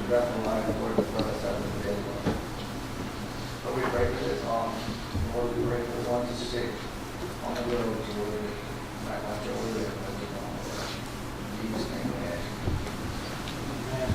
breath of life, Lord, to fill us up with daily life. Lord, we pray for this song. Lord, we pray for the ones who sit on the roads, Lord, not like your word, but we don't. In Jesus' name we ask. Amen.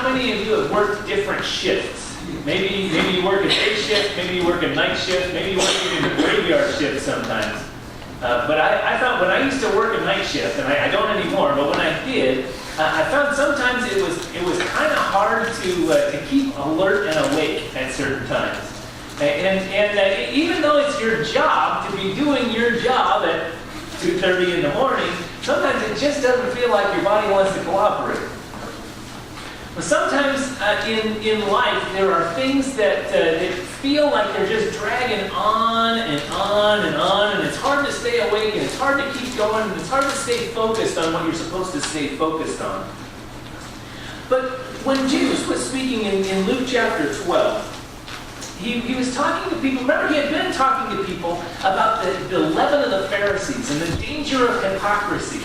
Many of you have worked different shifts. Maybe you work a day shift, maybe you work a night shift, maybe you work even a graveyard shift sometimes. But I found when I used to work a night shift, and I don't anymore, but when I did, I found sometimes it was kind of hard to keep alert and awake at certain times. And even though it's your job to be doing your job at 2:30 in the morning, sometimes it just doesn't feel like your body wants to cooperate. But sometimes in life, there are things that feel like they're just dragging on and on and on, and it's hard to stay awake, and it's hard to keep going, and it's hard to stay focused on what you're supposed to stay focused on. But when Jesus was speaking in Luke chapter 12, he was talking to people. Remember, he had been talking to people about the leaven of the Pharisees and the danger of hypocrisy.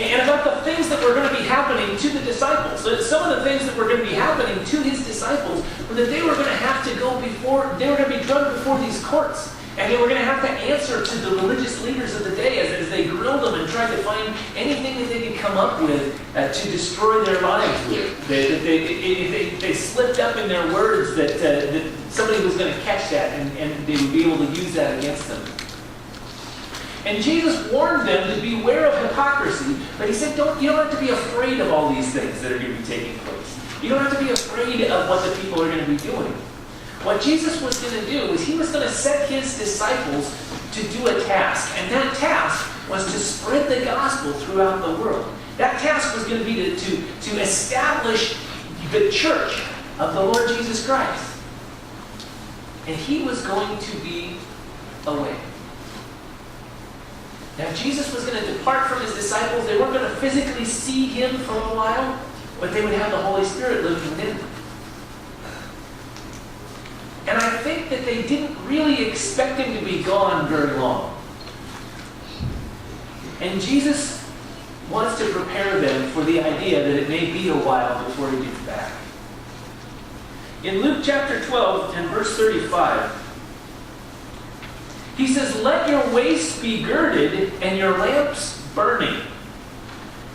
And about the things that were going to be happening to the disciples. So some of the things that were going to be happening to his disciples were that they were going to have to go before, they were going to be drugged before these courts. And they were going to have to answer to the religious leaders of the day as they grilled them and tried to find anything that they could come up with to destroy their lives with. If they slipped up in their words, that somebody was going to catch that and they would be able to use that against them. And Jesus warned them to beware of hypocrisy, but he said, you don't have to be afraid of all these things that are going to be taking place. You don't have to be afraid of what the people are going to be doing. What Jesus was going to do is he was going to set his disciples to do a task, and that task was to spread the gospel throughout the world. That task was going to be to establish the church of the Lord Jesus Christ. And he was going to be away. Now, Jesus was going to depart from his disciples. They weren't going to physically see him for a while, but they would have the Holy Spirit living within them. And I think that they didn't really expect him to be gone very long. And Jesus wants to prepare them for the idea that it may be a while before he gets back. In Luke chapter 12 and verse 35, he says, "Let your waist be girded and your lamps burning."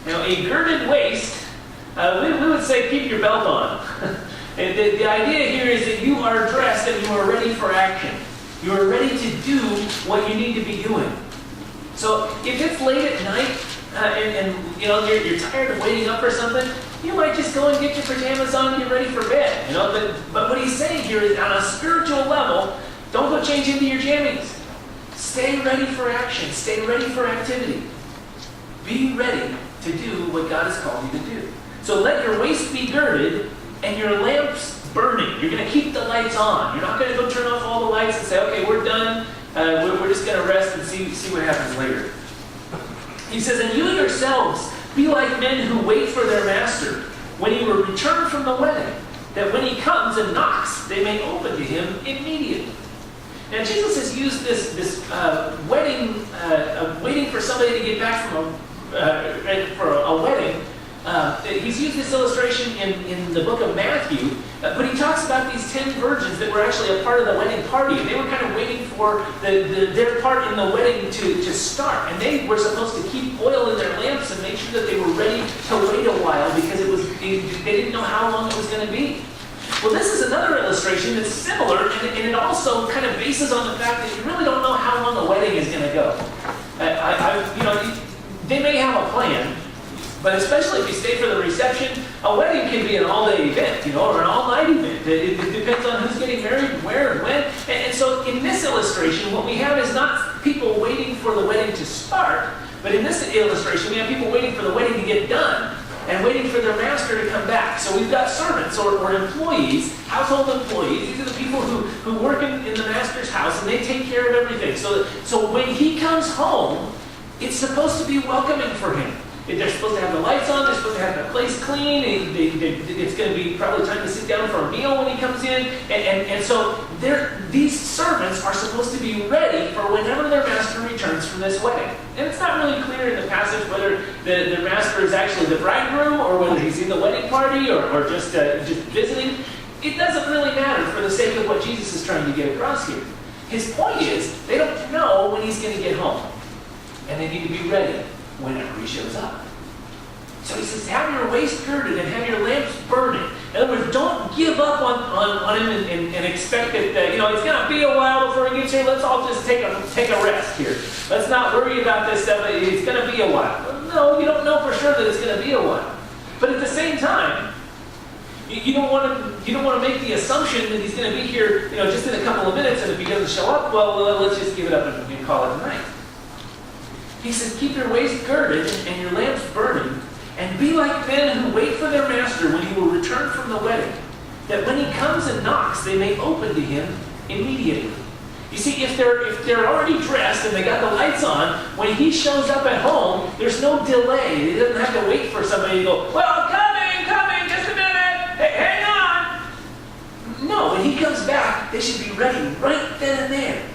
Now, a girded waist, we would say keep your belt on. And the idea here is that you are dressed and you are ready for action. You are ready to do what you need to be doing. So if it's late at night and you know you're tired of waiting up or something, you might just go and get your pajamas on and get ready for bed. You know, but what he's saying here is on a spiritual level, don't go change into your jammies. Stay ready for action. Stay ready for activity. Be ready to do what God has called you to do. So let your waist be girded and your lamps burning. You're going to keep the lights on. You're not going to go turn off all the lights and say, okay, we're done. We're just going to rest and see what happens later. He says, "And you yourselves be like men who wait for their master when he will return from the wedding, that when he comes and knocks, they may open to him immediately." Now, Jesus has used this wedding, waiting for somebody to get back from for a wedding. He's used this illustration in the book of Matthew, but he talks about these 10 virgins that were actually a part of the wedding party. They were kind of waiting for their part in the wedding to start, and they were supposed to keep oil in their lamps and make sure that they were ready to wait a while because they didn't know how long it was going to be. Well, this is another illustration that's similar, and it also kind of bases on the fact that you really don't know how long a wedding is going to go. They may have a plan, but especially if you stay for the reception, a wedding can be an all-day event, or an all-night event. It depends on who's getting married, where, and when. And so in this illustration, what we have is not people waiting for the wedding to start, but in this illustration, we have people waiting for the wedding to get done, and waiting for their master to come back. So we've got servants or employees, household employees. These are the people who work in the master's house, and they take care of everything. So when he comes home, it's supposed to be welcoming for him. They're supposed to have the lights on. They're supposed to have the place clean. It's going to be probably time to sit down for a meal when he comes in. And so these servants are supposed to be ready for whenever their master returns from this wedding. And it's not really clear in the passage whether the master is actually the bridegroom or whether he's in the wedding party or just visiting. It doesn't really matter for the sake of what Jesus is trying to get across here. His point is they don't know when he's going to get home. And they need to be ready whenever he shows up. So he says, have your waist girded and have your lamps burning. In other words, don't give up on him and expect that, it's going to be a while before he gets here. Let's all just take a rest here. Let's not worry about this stuff. It's going to be a while. Well, no, you don't know for sure that it's going to be a while. But at the same time, you don't want to make the assumption that he's going to be here, just in a couple of minutes, and if he doesn't show up, well, let's just give it up and call it a night. He says, keep your waist girded and your lamps burning, and be like men who wait for their master when he will return from the wedding, that when he comes and knocks, they may open to him immediately. You see, if they're already dressed and they got the lights on, when he shows up at home, there's no delay. He doesn't have to wait for somebody to go, well, coming, just a minute, hey, hang on. No, when he comes back, they should be ready right then and there.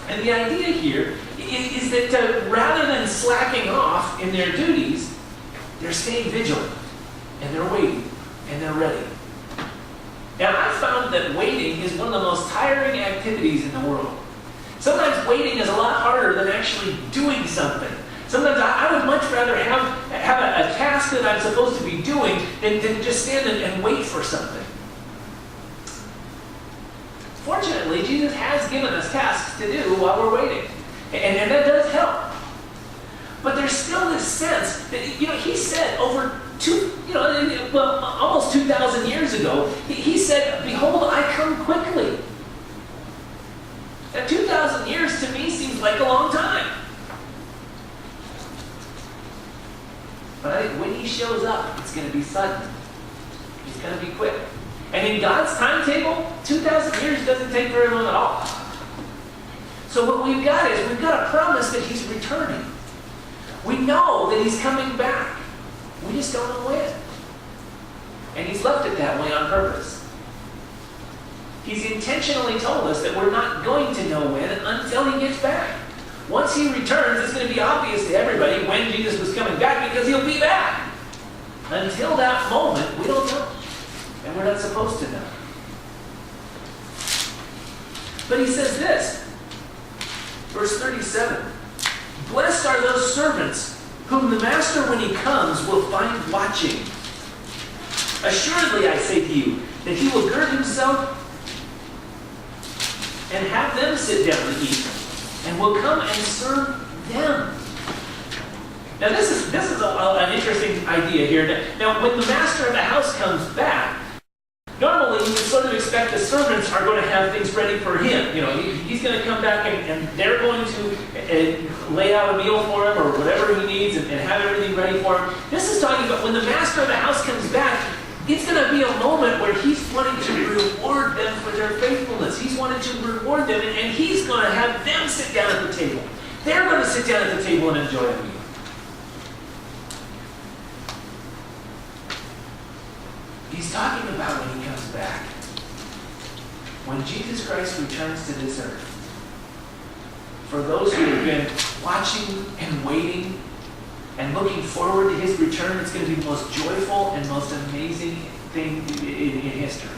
And the idea here is that rather than slacking off in their duties, they're staying vigilant, and they're waiting, and they're ready. Now, I've found that waiting is one of the most tiring activities in the world. Sometimes waiting is a lot harder than actually doing something. Sometimes I would much rather have a task that I'm supposed to be doing than just stand and wait for something. Fortunately, Jesus has given us tasks to do while we're waiting. And that does help. But there's still this sense that, he said over almost 2,000 years ago, he said, behold, I come quickly. Now, 2,000 years to me seems like a long time. But I think when he shows up, it's going to be sudden. It's going to be quick. And in God's timetable, 2,000 years doesn't take very long at all. So what we've got a promise that he's returning. We know that he's coming back. We just don't know when. And he's left it that way on purpose. He's intentionally told us that we're not going to know when until he gets back. Once he returns, it's going to be obvious to everybody when Jesus was coming back because he'll be back. Until that moment, we don't know. And we're not supposed to know. But he says this, verse 37, blessed are those servants whom the master, when he comes, will find watching. Assuredly, I say to you, that he will gird himself and have them sit down to eat, and will come and serve them. Now, this is an interesting idea here. Now, when the master of the house comes back, normally you would sort of expect the servants are going to have things ready for him. He's going to come back and they're going to lay out a meal for him or whatever he needs and have everything ready for him. This is talking about when the master of the house comes back, it's going to be a moment where he's wanting to reward them for their faithfulness. He's wanting to reward them, and he's going to have them sit down at the table. They're going to sit down at the table and enjoy a meal. He's talking about when he comes back. When Jesus Christ returns to this earth. For those who have been watching and waiting and looking forward to his return, it's going to be the most joyful and most amazing thing in history.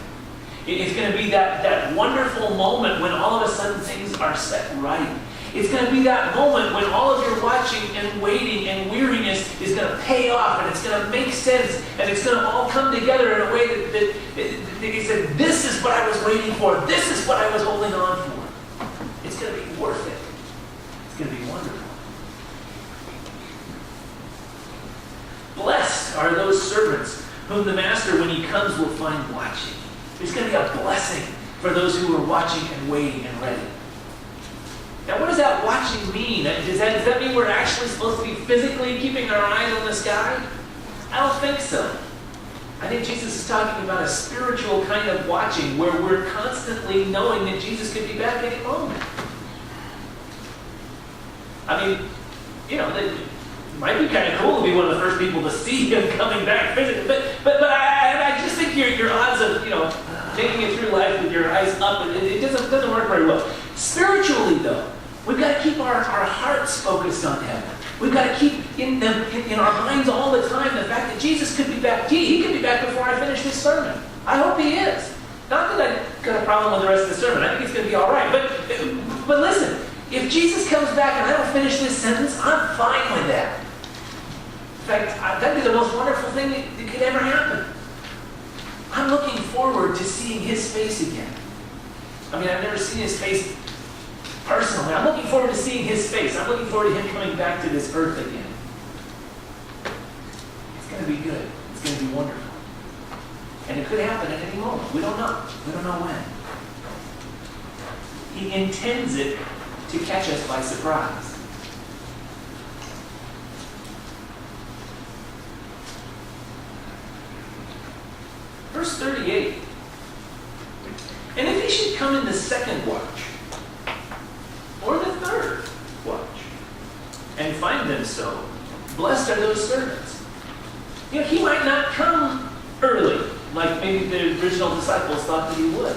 It's going to be that wonderful moment when all of a sudden things are set right. It's going to be that moment when all of your watching and waiting and weariness is going to pay off, and it's going to make sense, and it's going to all come together in a way that he said, this is what I was waiting for. This is what I was holding on for. It's going to be worth it. It's going to be wonderful. Blessed are those servants whom the master, when he comes, will find watching. There's going to be a blessing for those who are watching and waiting and ready. Now, what does that watching mean? Does that mean we're actually supposed to be physically keeping our eyes on the sky? I don't think so. I think Jesus is talking about a spiritual kind of watching where we're constantly knowing that Jesus could be back any moment. I mean, it might be kind of cool to be one of the first people to see him coming back physically, but I just think your odds of making it through life with your eyes up, it doesn't work very well. Spiritually, though, we've got to keep our hearts focused on heaven. We've got to keep in our minds all the time the fact that Jesus could be back. He could be back before I finish this sermon. I hope he is. Not that I've got a problem with the rest of the sermon. I think it's going to be all right. But listen, if Jesus comes back and I don't finish this sentence, I'm fine with that. In fact, that'd be the most wonderful thing that could ever happen. I'm looking forward to seeing his face again. I mean, I've never seen his face personally. I'm looking forward to seeing his face. I'm looking forward to him coming back to this earth again. It's going to be good. It's going to be wonderful. And it could happen at any moment. We don't know. We don't know when. He intends it to catch us by surprise. Verse 38. And if he should come in the second watch, or the third watch, and find them so, blessed are those servants. He might not come early, like maybe the original disciples thought that he would.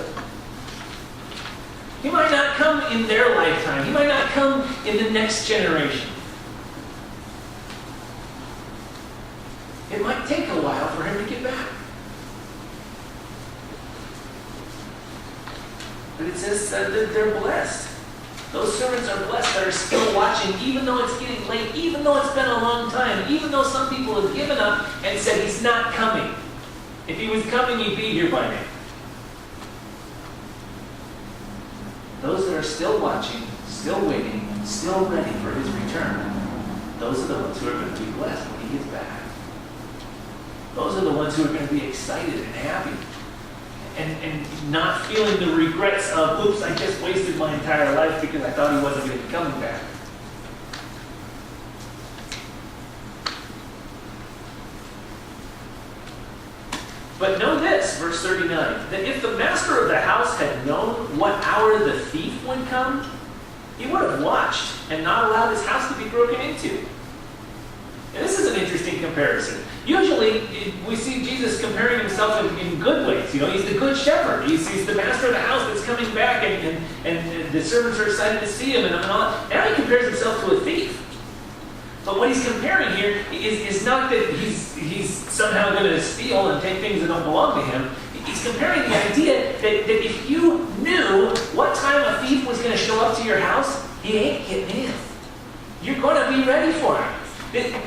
He might not come in their lifetime. He might not come in the next generation. It might take a while for him to get back. But it says that they're blessed. Those servants are blessed that are still watching, even though it's getting late, even though it's been a long time, even though some people have given up and said he's not coming. If he was coming, he'd be here by now. Those that are still watching, still waiting, still ready for his return, those are the ones who are going to be blessed when he gets back. Those are the ones who are going to be excited and happy. And not feeling the regrets of, oops, I just wasted my entire life because I thought he wasn't going to be coming back. But know this, verse 39, that if the master of the house had known what hour the thief would come, he would have watched and not allowed his house to be broken into. And this is an interesting comparison. Usually, we see Jesus comparing himself in good ways. He's the good shepherd. He's the master of the house that's coming back, and the servants are excited to see him and all. Now he compares himself to a thief. But what he's comparing here is not that he's somehow going to steal and take things that don't belong to him. He's comparing the idea that if you knew what time a thief was going to show up to your house, he ain't getting in. You're going to be ready for him.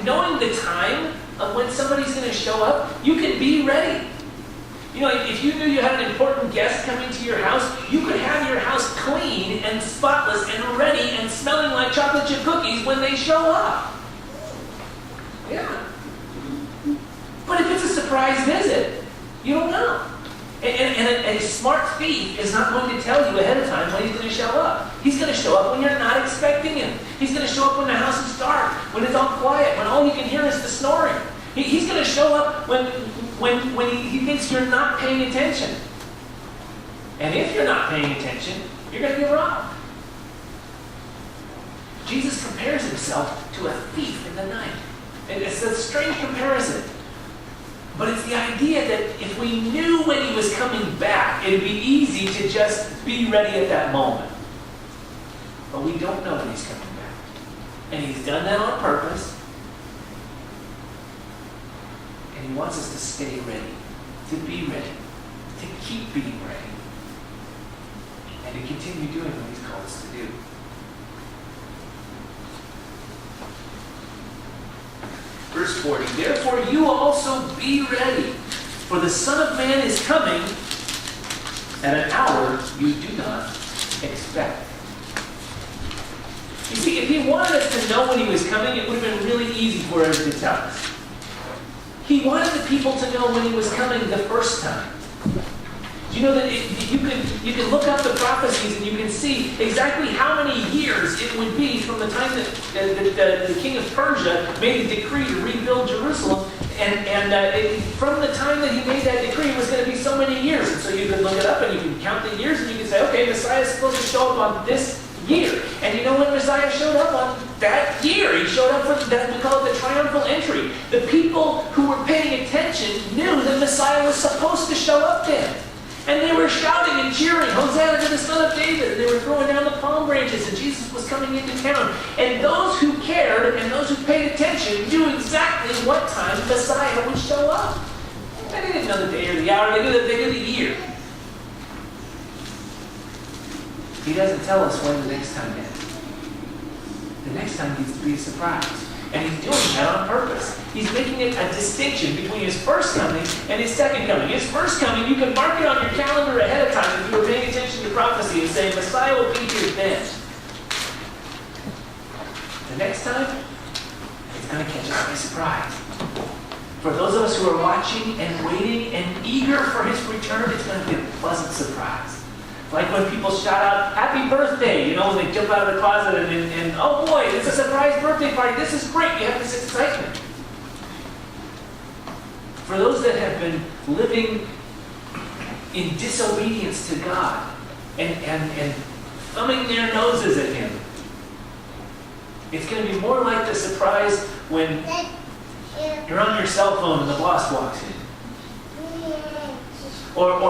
Knowing the time of when somebody's going to show up, you can be ready. If you knew you had an important guest coming to your house, you could have your house clean and spotless and ready and smelling like chocolate chip cookies when they show up. Yeah. But if it's a surprise visit, you don't know. And a smart thief is not going to tell you ahead of time when he's going to show up. He's going to show up when you're not expecting him. He's going to show up when the house is dark, when it's all quiet, when all you can hear is the snoring. He's going to show up when he thinks you're not paying attention. And if you're not paying attention, you're going to get robbed. Jesus compares himself to a thief in the night. And it's a strange comparison. But it's the idea that if we knew when he was coming back, it'd be easy to just be ready at that moment. But we don't know when he's coming back. And he's done that on purpose. And he wants us to stay ready, to be ready, to keep being ready, and to continue doing what he's called us to do. Verse 40, therefore you also be ready, for the Son of Man is coming at an hour you do not expect. You see, if he wanted us to know when he was coming, it would have been really easy for him to tell us. He wanted the people to know when he was coming the first time. You know that you can look up the prophecies and you can see exactly how many years it would be from the time that the king of Persia made a decree to rebuild Jerusalem From the time that he made that decree, it was going to be so many years. And so you can look it up and you can count the years and you can say, okay, Messiah is supposed to show up on this year. And you know when Messiah showed up? On that year. He showed up for that, we call it the triumphal entry. The people who were paying attention knew that Messiah was supposed to show up then. And they were shouting and cheering, Hosanna to the Son of David. And they were throwing down the palm branches and Jesus was coming into town. And those who cared and those who paid attention knew exactly what time Messiah would show up. And they didn't know the day or the hour, they knew the year. He doesn't tell us when the next time is. The next time needs to be a surprise. And he's doing that on purpose. He's making it a distinction between his first coming and his second coming. His first coming, you can mark it on your calendar ahead of time if you were paying attention to prophecy and saying, Messiah will be here then. The next time, it's going to catch us by surprise. For those of us who are watching and waiting and eager for his return, it's going to be a pleasant surprise. Like when people shout out, happy birthday, when they jump out of the closet and oh boy, it's a surprise birthday party. This is great. You have this excitement. For those that have been living in disobedience to God and thumbing their noses at him, it's going to be more like the surprise when you're on your cell phone and the boss walks in. Or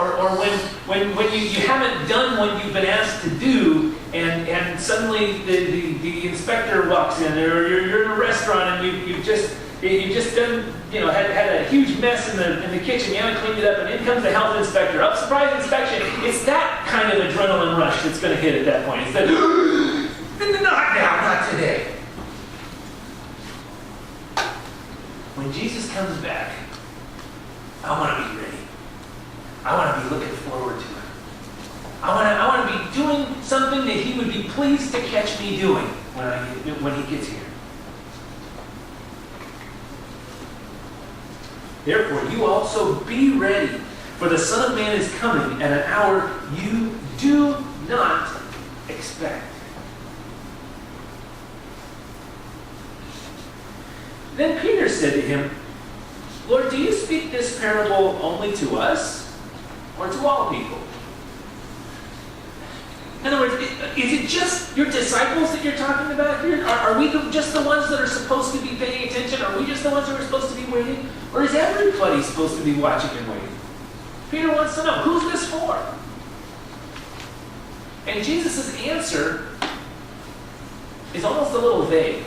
when you haven't done what you've been asked to do, and suddenly the inspector walks in, or you're in a restaurant and you've just done had a huge mess in the kitchen, you haven't cleaned it up, and in comes the health inspector. Oh, surprise inspection! It's that kind of adrenaline rush that's going to hit at that point. It's that not now, not today. When Jesus comes back, I want to be ready. I want to be looking forward to it. I want to be doing something that he would be pleased to catch me doing when he gets here. Therefore, you also be ready, for the Son of Man is coming at an hour you do not expect. Then Peter said to him, Lord, do you speak this parable only to us, or to all people? In other words, is it just your disciples that you're talking about here? Are we just the ones that are supposed to be paying attention? Are we just the ones that are supposed to be waiting? Or is everybody supposed to be watching and waiting? Peter wants to know, who's this for? And Jesus' answer is almost a little vague.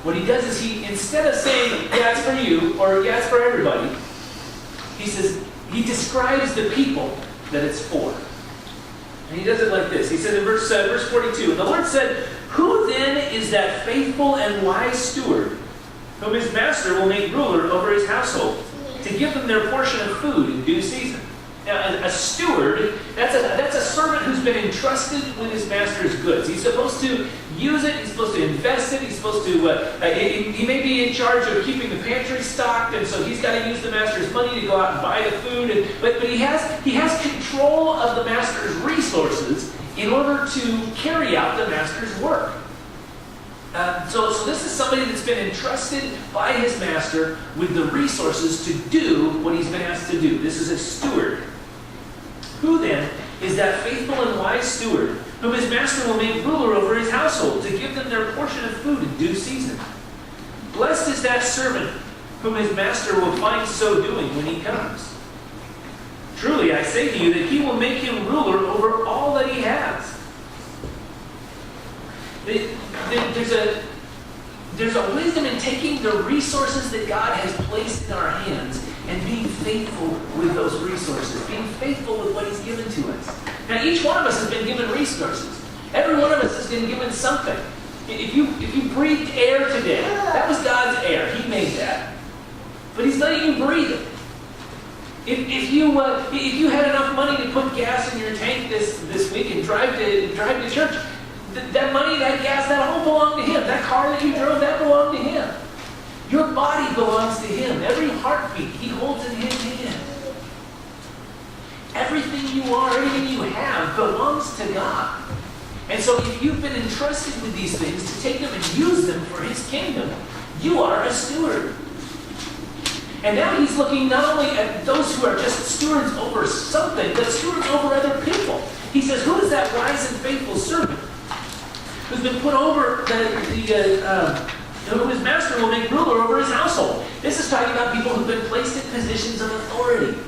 What he does is he, instead of saying, yeah, it's for you, or yeah, it's for everybody, he describes the people that it's for. And he does it like this. He said in verse 42, the Lord said, who then is that faithful and wise steward, whom his master will make ruler over his household, to give them their portion of food in due season? Now, a steward, that's a servant who's been entrusted with his master's goods. He's supposed to use it, he's supposed to invest it, he's supposed to, he may be in charge of keeping the pantry stocked, and so he's got to use the master's money to go out and buy the food, but he has control of the master's resources in order to carry out the master's work. So this is somebody that's been entrusted by his master with the resources to do what he's been asked to do. This is a steward. Who then is that faithful and wise steward, whom his master will make ruler over his household, to give them their portion of food in due season? Blessed is that servant whom his master will find so doing when he comes. Truly, I say to you that he will make him ruler over all that he has. There's a wisdom in taking the resources that God has placed in our hands and being faithful with those resources, being faithful with what he's given to us. Now, each one of us has been given resources. Every one of us has been given something. If you breathed air today, that was God's air. He made that. But he's letting you breathe it. If you had enough money to put gas in your tank this week and drive to church, that money, that gas, that all belonged to him. That car that you drove, that belonged to him. Your body belongs to him. Every heartbeat he holds in his hand. Everything you are, everything you have belongs to God. And so if you've been entrusted with these things to take them and use them for his kingdom, you are a steward. And now he's looking not only at those who are just stewards over something, but stewards over other people. He says, who is that wise and faithful servant who's been put over who his master will make ruler over his household? This is talking about people who've been placed in positions of authority.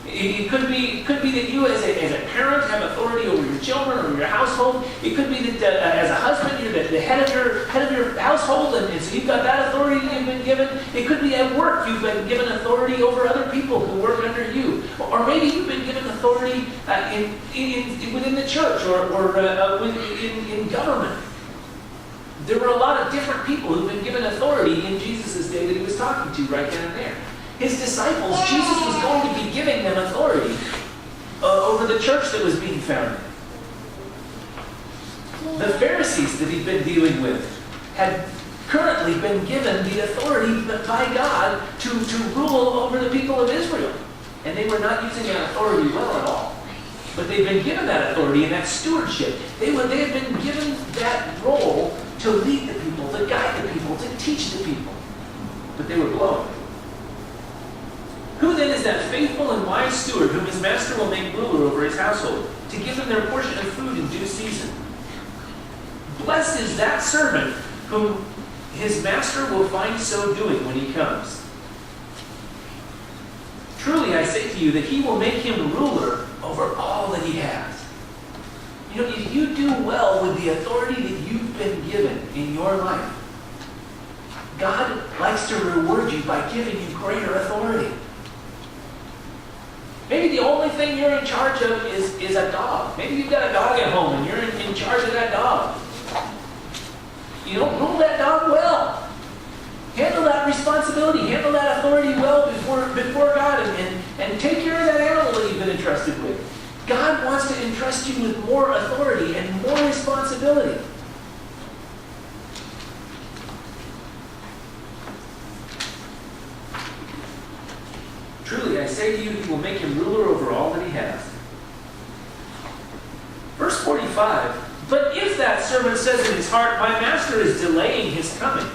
It could be that you as a parent have authority over your children or your household. It could be that as a husband you're the head of your household, and so you've got that authority you've been given. It could be at work you've been given authority over other people who work under you, or maybe you've been given authority within the church or in government. There were a lot of different people who've been given authority in Jesus' day that he was talking to right then and there. His disciples, Jesus was going to be giving them authority over the church that was being founded. The Pharisees that he'd been dealing with had currently been given the authority by God to rule over the people of Israel. And they were not using that authority well at all. But they'd been given that authority and that stewardship. They had been given that role to lead the people, to guide the people, to teach the people. But they were blowing. Who then is that faithful and wise steward whom his master will make ruler over his household, to give them their portion of food in due season? Blessed is that servant whom his master will find so doing when he comes. Truly I say to you that he will make him ruler over all that he has. You know, if you do well with the authority that you've been given in your life, God likes to reward you by giving you greater authority. Maybe the only thing you're in charge of is a dog. Maybe you've got a dog at home and you're in charge of that dog. You don't rule that dog well. Handle that responsibility, handle that authority well before God, and take care of that animal that you've been entrusted with. God wants to entrust you with more authority and more responsibility. Truly, I say to you, he will make him ruler over all that he has. Verse 45, but if that servant says in his heart, my master is delaying his coming,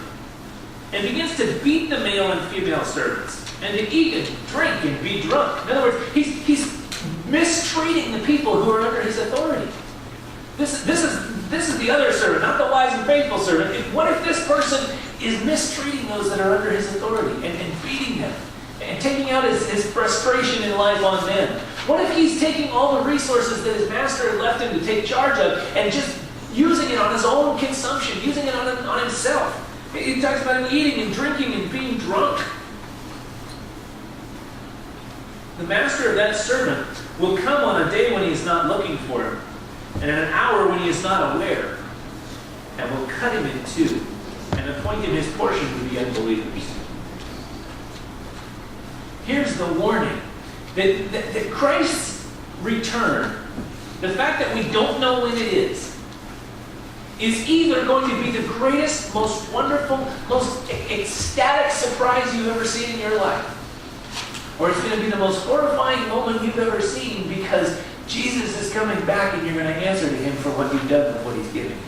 and begins to beat the male and female servants, and to eat and drink and be drunk. In other words, he's mistreating the people who are under his authority. This is the other servant, not the wise and faithful servant. What if this person is mistreating those that are under his authority and beating them and taking out his frustration in life on them? What if he's taking all the resources that his master had left him to take charge of and just using it on his own consumption, using it on himself? He talks about him eating and drinking and being drunk. The master of that servant will come on a day when he is not looking for him, and at an hour when he is not aware, and will cut him in two, and appoint him his portion with the unbelievers. Here's the warning, that Christ's return, the fact that we don't know when it is either going to be the greatest, most wonderful, most ecstatic surprise you've ever seen in your life, or it's going to be the most horrifying moment you've ever seen because Jesus is coming back and you're going to answer to him for what you've done with what he's given you.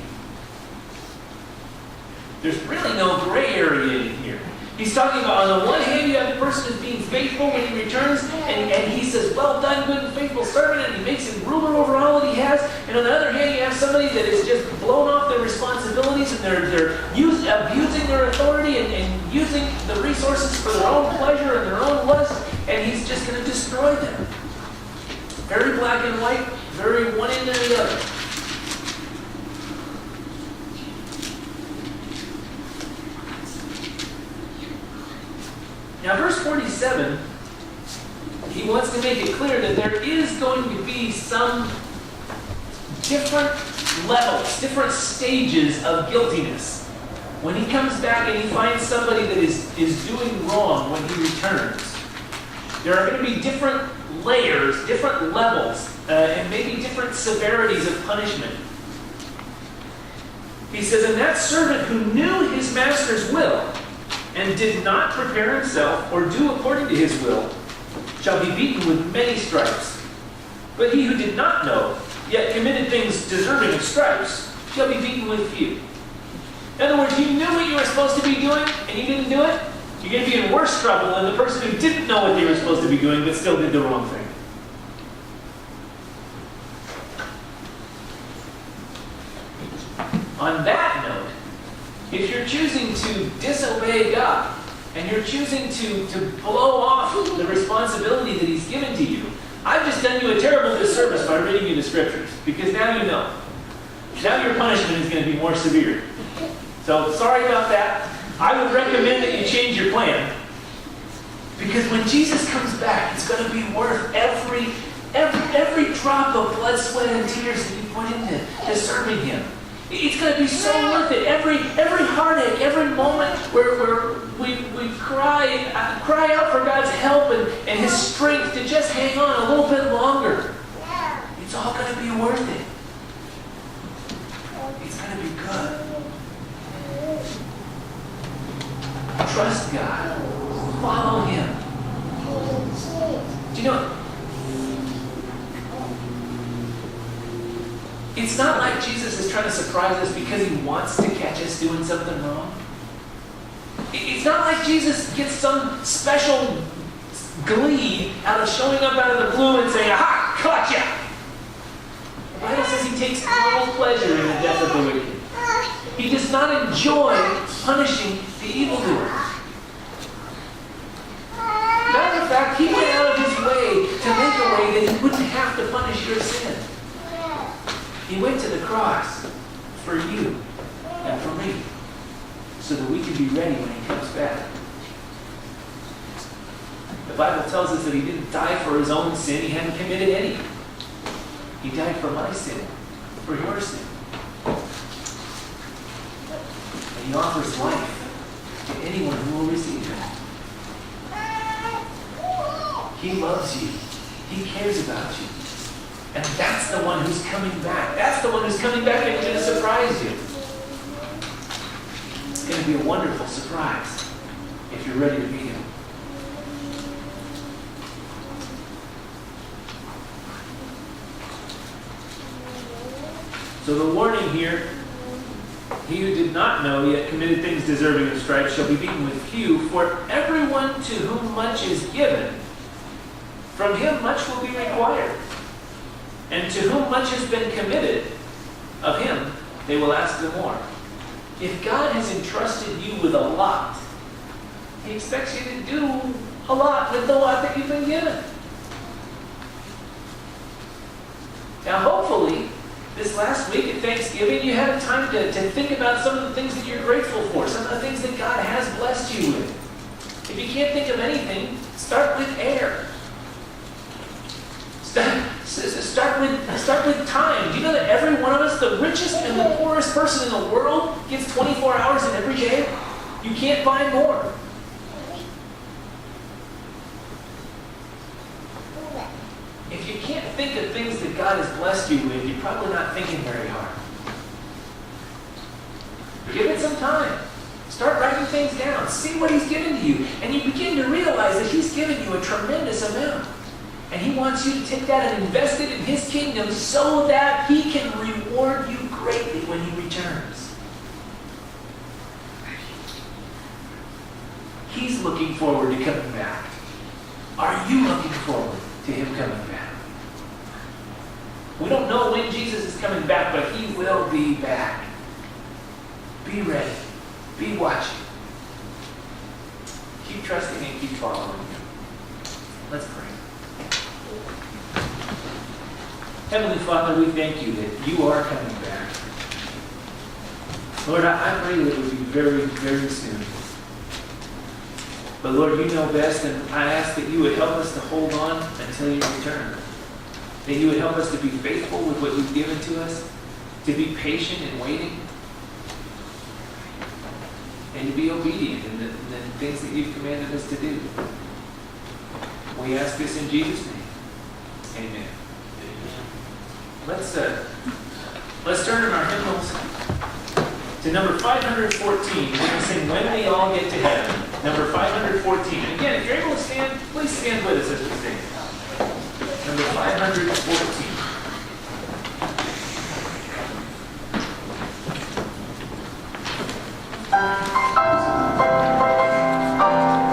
There's really no gray area in here. He's talking about, on the one hand, you have the person who's being faithful when he returns, and he says, well done, good and faithful servant, and he makes him ruler over all that he has. And on the other hand, you have somebody that is just blown off their responsibilities, and they're abusing their authority and using the resources for their own pleasure and their own lust, and he's just going to destroy them. Very black and white, very one end or the other. Now, verse 47, he wants to make it clear that there is going to be some different levels, different stages of guiltiness. When he comes back and he finds somebody that is doing wrong when he returns, there are going to be different layers, different levels, and maybe different severities of punishment. He says, and that servant who knew his master's will, and did not prepare himself or do according to his will, shall be beaten with many stripes. But he who did not know, yet committed things deserving of stripes, shall be beaten with few. In other words, you knew what you were supposed to be doing, and you didn't do it, You're going to be in worse trouble than the person who didn't know what they were supposed to be doing but still did the wrong thing. On that note, if you're choosing to disobey God, and you're choosing to blow off the responsibility that He's given to you, I've just done you a terrible disservice by reading you the Scriptures, because now you know. Now your punishment is going to be more severe. So, sorry about that. I would recommend that you change your plan, because when Jesus comes back, it's going to be worth every drop of blood, sweat, and tears that you put into serving Him. It's going to be so worth it. Every heartache, every moment where we cry out for God's help and His strength to just hang on a little bit longer. It's all going to be worth it. It's going to be good. Trust God. Follow Him. Do you know, it's not like Jesus is trying to surprise us because He wants to catch us doing something wrong. It's not like Jesus gets some special glee out of showing up out of the blue and saying, "Aha, caught ya!" The Bible says He takes no pleasure in the death of the wicked. He does not enjoy punishing the evildoer. Matter of fact, He went out of His way to make a way that He wouldn't have to punish your sin. He went to the cross for you and for me, so that we can be ready when He comes back. The Bible tells us that He didn't die for His own sin. He hadn't committed any. He died for my sin, for your sin. And He offers life to anyone who will receive it. He loves you. He cares about you. And that's the one who's coming back. That's the one who's coming back and going to surprise you. It's going to be a wonderful surprise if you're ready to meet Him. So the warning here, he who did not know yet committed things deserving of stripes shall be beaten with few, for everyone to whom much is given, from him much will be required. And to whom much has been committed, of him they will ask the more. If God has entrusted you with a lot, He expects you to do a lot with the lot that you've been given. Now hopefully, this last week at Thanksgiving, you had time to think about some of the things that you're grateful for, some of the things that God has blessed you with. If you can't think of anything, start with air. Start with time. Do you know that every one of us, the richest and the poorest person in the world, gets 24 hours in every day? You can't find more. If you can't think of things that God has blessed you with, you're probably not thinking very hard. Give it some time. Start writing things down. See what He's given to you. And you begin to realize that He's given you a tremendous amount. And He wants you to take that and invest it in His kingdom so that He can reward you greatly when He returns. He's looking forward to coming back. Are you looking forward to Him coming back? We don't know when Jesus is coming back, but He will be back. Be ready. Be watching. Keep trusting and keep following Him. Let's pray. Heavenly Father, we thank You that You are coming back. Lord, I pray that it would be very, very soon. But Lord, You know best, and I ask that You would help us to hold on until You return. That You would help us to be faithful with what You've given to us, to be patient in waiting, and to be obedient in the things that You've commanded us to do. We ask this in Jesus' name. Amen. Let's turn in our hymnals to number 514. We're going to sing "When We All Get to Heaven." Number 514. And again, if you're able to stand, please stand with us as we sing. Number 514.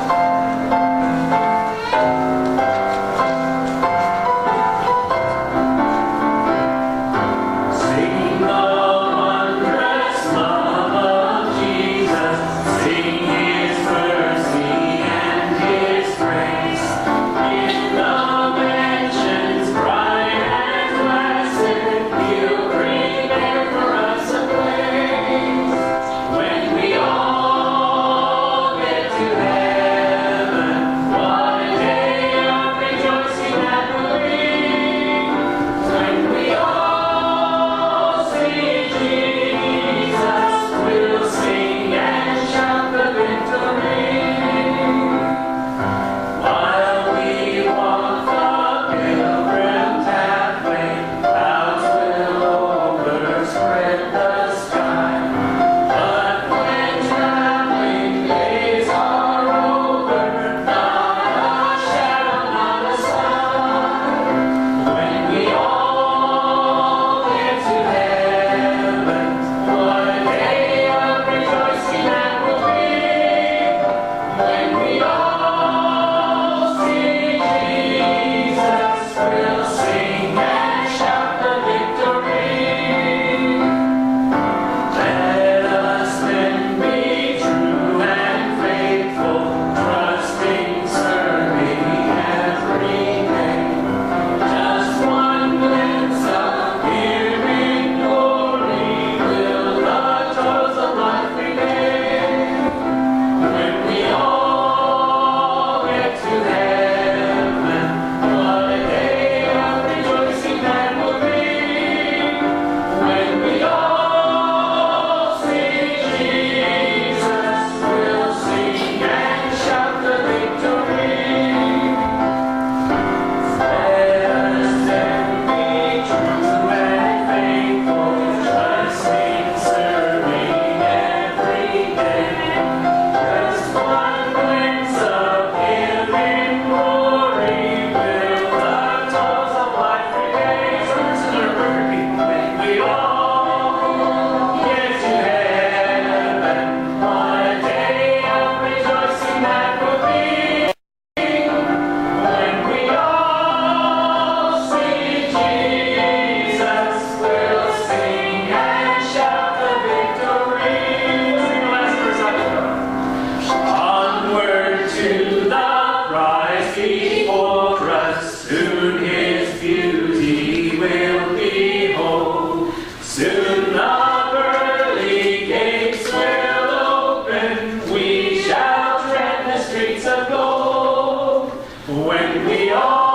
when we all